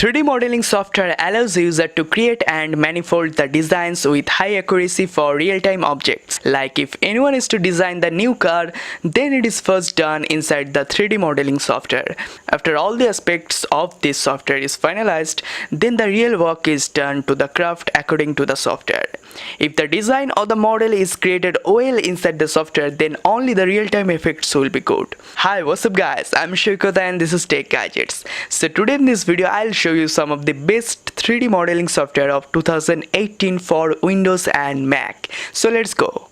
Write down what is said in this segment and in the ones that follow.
3D modeling software allows user to create and manifold the designs with high accuracy for real-time objects. Like if anyone is to design the new car, then it is first done inside the 3D modeling software. After all the aspects of this software is finalized, then the real work is done to the craft according to the software. If the design or the model is created well inside the software, then only the real-time effects will be good. Hi, what's up guys, I'm Saikat and this is Tech Gadgets. So today in this video I'll show you some of the best 3D modeling software of 2018 for Windows and Mac. So let's go.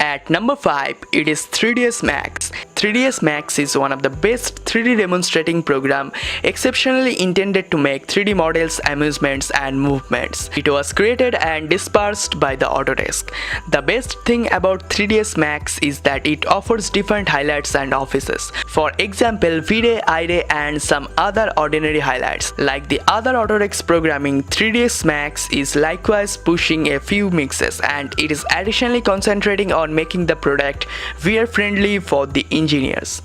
At number 5, it is 3ds Max. 3ds Max is one of the best 3D demonstrating program exceptionally intended to make 3D models, amusements and movements. It was created and dispersed by the Autodesk. The best thing about 3ds Max is that it offers different highlights and offices. For example, V-Ray, I-Ray and some other ordinary highlights. Like the other Autodesk programming, 3ds Max is likewise pushing a few mixes, and it is additionally concentrating on making the product VR friendly for the engineers.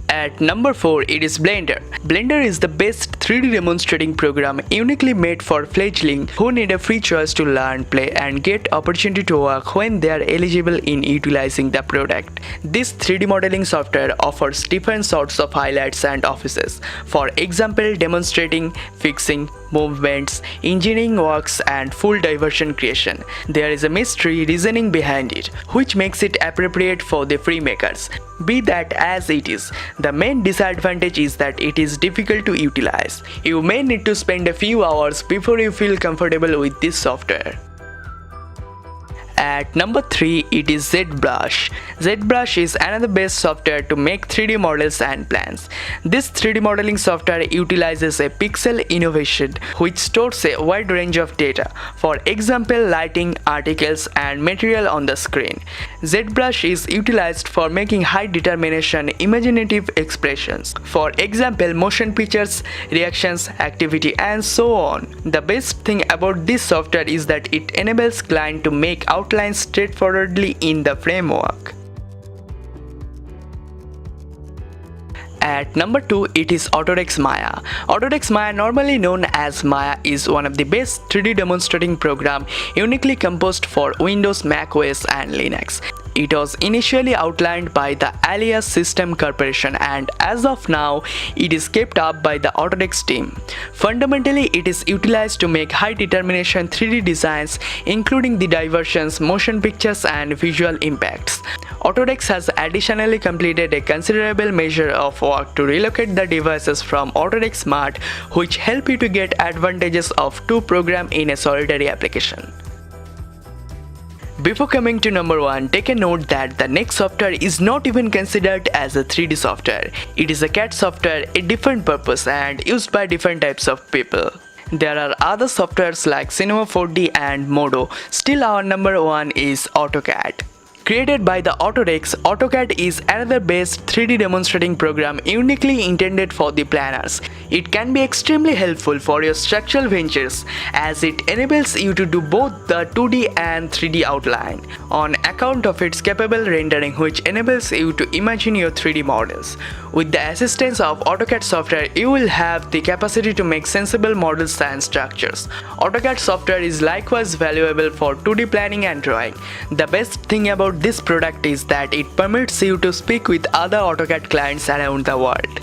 At number 4, it is Blender. Blender is the best 3D demonstrating program uniquely made for fledgling who need a free choice to learn, play and get opportunity to work when they are eligible in utilizing the product. This 3D modeling software offers different sorts of highlights and offices. For example, demonstrating, fixing, movements, engineering works and full diversion creation. There is a mystery reasoning behind it, which makes it appropriate for the free makers. Be that as it is, the main disadvantage is that it is difficult to utilize. You may need to spend a few hours before you feel comfortable with this software. At number 3, it is ZBrush. ZBrush is another best software to make 3D models and plans. This 3D modeling software utilizes a pixel innovation which stores a wide range of data, for example lighting, articles and material on the screen. ZBrush is utilized for making high determination imaginative expressions, for example motion pictures, reactions, activity and so on. The best thing about this software is that it enables client to make outlines straightforwardly in the framework. At number 2, it is Autodesk Maya. Autodesk Maya, normally known as Maya, is one of the best 3D demonstrating program uniquely composed for Windows, Mac OS and Linux. It was initially outlined by the Alias System Corporation and as of now, it is kept up by the Autodesk team. Fundamentally, it is utilized to make high determination 3D designs including the diversions, motion pictures and visual impacts. Autodesk has additionally completed a considerable measure of work to relocate the devices from Autodesk Smart, which help you to get advantages of two programs in a solitary application. Before coming to number 1, take a note that the next software is not even considered as a 3D software. It is a CAD software, a different purpose and used by different types of people. There are other softwares like Cinema 4D and Modo. Still our number 1 is AutoCAD. Created by the Autodesk, AutoCAD is another best 3D demonstrating program uniquely intended for the planners. It can be extremely helpful for your structural ventures as it enables you to do both the 2D and 3D outline on account of its capable rendering, which enables you to imagine your 3D models. With the assistance of AutoCAD software, you will have the capacity to make sensible models and structures. AutoCAD software is likewise valuable for 2D planning and drawing. The best thing about this product is that it permits you to speak with other AutoCAD clients around the world.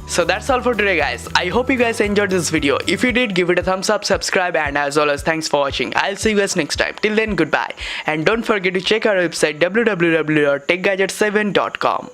So that's all for today guys. I hope you guys enjoyed this video. If you did, give it a thumbs up, subscribe and as always thanks for watching. I'll see you guys next time. Till then, goodbye. And don't forget to check our website www.techgadget7.com.